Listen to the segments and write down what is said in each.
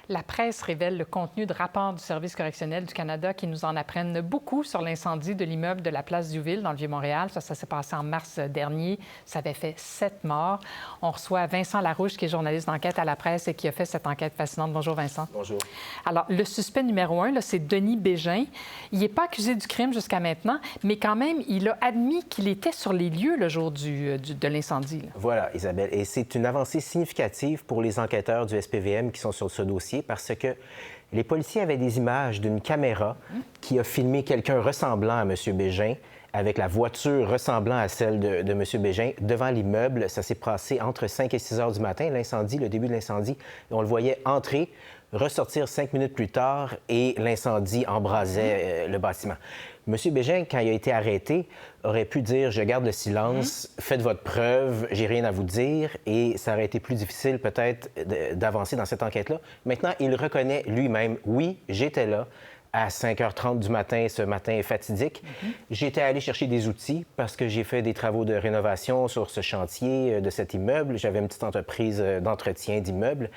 La presse révèle le contenu de rapports du Service correctionnel du Canada qui nous en apprennent beaucoup sur l'incendie de l'immeuble de la place Duville dans le Vieux-Montréal. Ça s'est passé en mars dernier. Ça avait fait 7 morts. On reçoit Vincent Larouche, qui est journaliste d'enquête à la presse et qui a fait cette enquête fascinante. Bonjour, Vincent. Bonjour. Alors, le suspect numéro 1, c'est Denis Bégin. Il n'est pas accusé du crime jusqu'à maintenant, mais quand même, il a admis qu'il était sur les lieux le jour de l'incendie. Voilà, Isabelle. Et c'est une avancée significative pour les enquêteurs du SPVM qui sont sur ce dossier parce que les policiers avaient des images d'une caméra qui a filmé quelqu'un ressemblant à M. Bégin avec la voiture ressemblant à celle de M. Bégin devant l'immeuble. Ça s'est passé entre 5 et 6 heures du matin, l'incendie, le début de l'incendie. On le voyait entrer, ressortir 5 minutes plus tard et l'incendie embrasait le bâtiment. M. Bégin, quand il a été arrêté, aurait pu dire « Je garde le silence, faites votre preuve, j'ai rien à vous dire » et ça aurait été plus difficile peut-être d'avancer dans cette enquête-là. Maintenant, il reconnaît lui-même « Oui, j'étais là à 5h30 du matin, ce matin fatidique. J'étais allé chercher des outils parce que j'ai fait des travaux de rénovation sur ce chantier de cet immeuble. J'avais une petite entreprise d'entretien d'immeubles.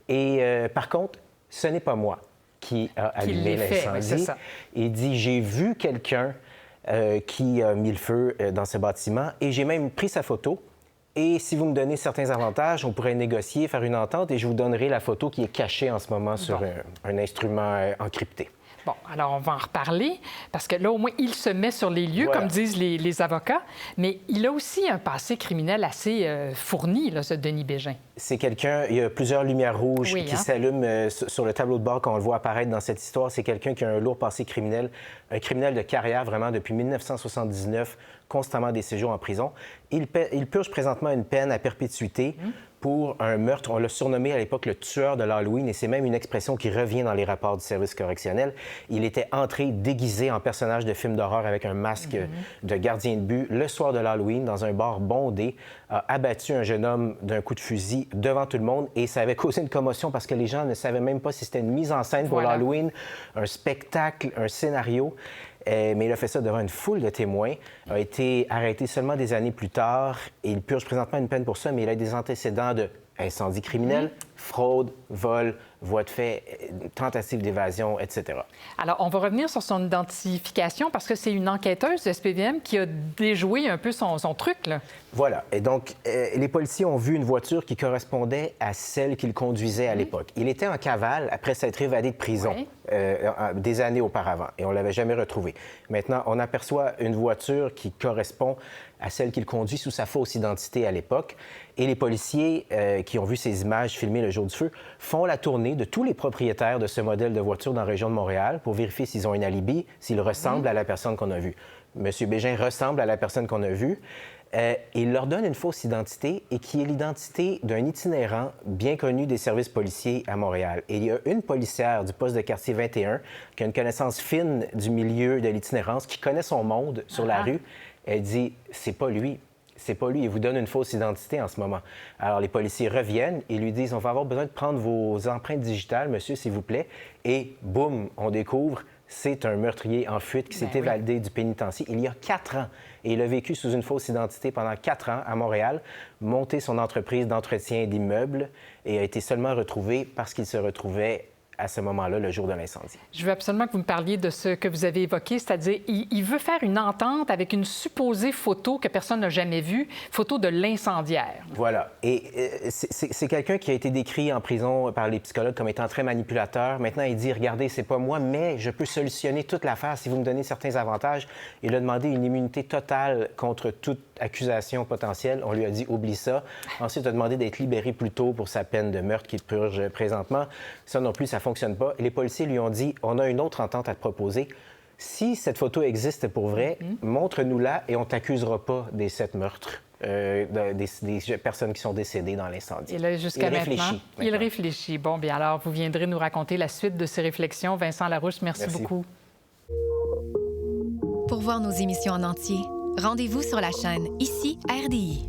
Et par contre, ce n'est pas moi qui a allumé l'incendie. Il dit, j'ai vu quelqu'un qui a mis le feu dans ce bâtiment et j'ai même pris sa photo. Et si vous me donnez certains avantages, on pourrait négocier, faire une entente et je vous donnerai la photo qui est cachée en ce moment sur un instrument encrypté. Bon, alors on va en reparler, parce que là, au moins, il se met sur les lieux, comme disent les avocats, mais il a aussi un passé criminel assez fourni, là, ce Denis Bégin. C'est quelqu'un, il y a plusieurs lumières rouges qui s'allument sur le tableau de bord quand on le voit apparaître dans cette histoire. C'est quelqu'un qui a un lourd passé criminel, un criminel de carrière vraiment depuis 1979, constamment des séjours en prison. Il purge présentement une peine à perpétuité pour un meurtre. On l'a surnommé à l'époque le tueur de l'Halloween et c'est même une expression qui revient dans les rapports du service correctionnel. Il était entré déguisé en personnage de film d'horreur avec un masque de gardien de but le soir de l'Halloween dans un bar bondé, a abattu un jeune homme d'un coup de fusil devant tout le monde et ça avait causé une commotion parce que les gens ne savaient même pas si c'était une mise en scène pour l'Halloween, un spectacle, un scénario. Mais il a fait ça devant une foule de témoins, a été arrêté seulement des années plus tard et il purge présentement une peine pour ça, mais il a des antécédents de incendie criminel, fraude, vol, voie de fait, tentative d'évasion, etc. Alors, on va revenir sur son identification parce que c'est une enquêteuse de SPVM qui a déjoué un peu son truc, là. Voilà. Et donc, les policiers ont vu une voiture qui correspondait à celle qu'il conduisait à l'époque. Il était en cavale après s'être évadé de prison des années auparavant et on ne l'avait jamais retrouvé. Maintenant, on aperçoit une voiture qui correspond à celle qu'il conduit sous sa fausse identité à l'époque. Et les policiers qui ont vu ces images filmées le jour du feu font la tournée de tous les propriétaires de ce modèle de voiture dans la région de Montréal pour vérifier s'ils ont un alibi, s'ils ressemblent à la personne qu'on a vue. M. Bégin ressemble à la personne qu'on a vue. Il leur donne une fausse identité et qui est l'identité d'un itinérant bien connu des services policiers à Montréal. Et il y a une policière du poste de quartier 21 qui a une connaissance fine du milieu de l'itinérance, qui connaît son monde sur la rue. Elle dit, c'est pas lui. C'est pas lui. Il vous donne une fausse identité en ce moment. Alors, les policiers reviennent et lui disent, on va avoir besoin de prendre vos empreintes digitales, monsieur, s'il vous plaît. Et boum, on découvre, c'est un meurtrier en fuite qui s'est évadé du pénitencier il y a 4 ans. Et il a vécu sous une fausse identité pendant 4 ans à Montréal, monté son entreprise d'entretien d'immeubles et a été seulement retrouvé parce qu'il se retrouvait à ce moment-là, le jour de l'incendie. Je veux absolument que vous me parliez de ce que vous avez évoqué, c'est-à-dire il veut faire une entente avec une supposée photo que personne n'a jamais vue, photo de l'incendiaire. Voilà. Et c'est quelqu'un qui a été décrit en prison par les psychologues comme étant très manipulateur. Maintenant, il dit, regardez, c'est pas moi, mais je peux solutionner toute l'affaire si vous me donnez certains avantages. Il a demandé une immunité totale contre toute accusation potentielle. On lui a dit, oublie ça. Ensuite, il a demandé d'être libéré plus tôt pour sa peine de meurtre qu'il purge présentement. Ça non plus, ça fonctionne pas. Et les policiers lui ont dit, on a une autre entente à te proposer. Si cette photo existe pour vrai, montre-nous-la et on t'accusera pas des 7 meurtres. Des personnes qui sont décédées dans l'incendie. Et là, jusqu'à maintenant, il réfléchit. Bon, bien alors, vous viendrez nous raconter la suite de ces réflexions. Vincent Larouche, merci beaucoup. Pour voir nos émissions en entier, rendez-vous sur la chaîne Ici RDI.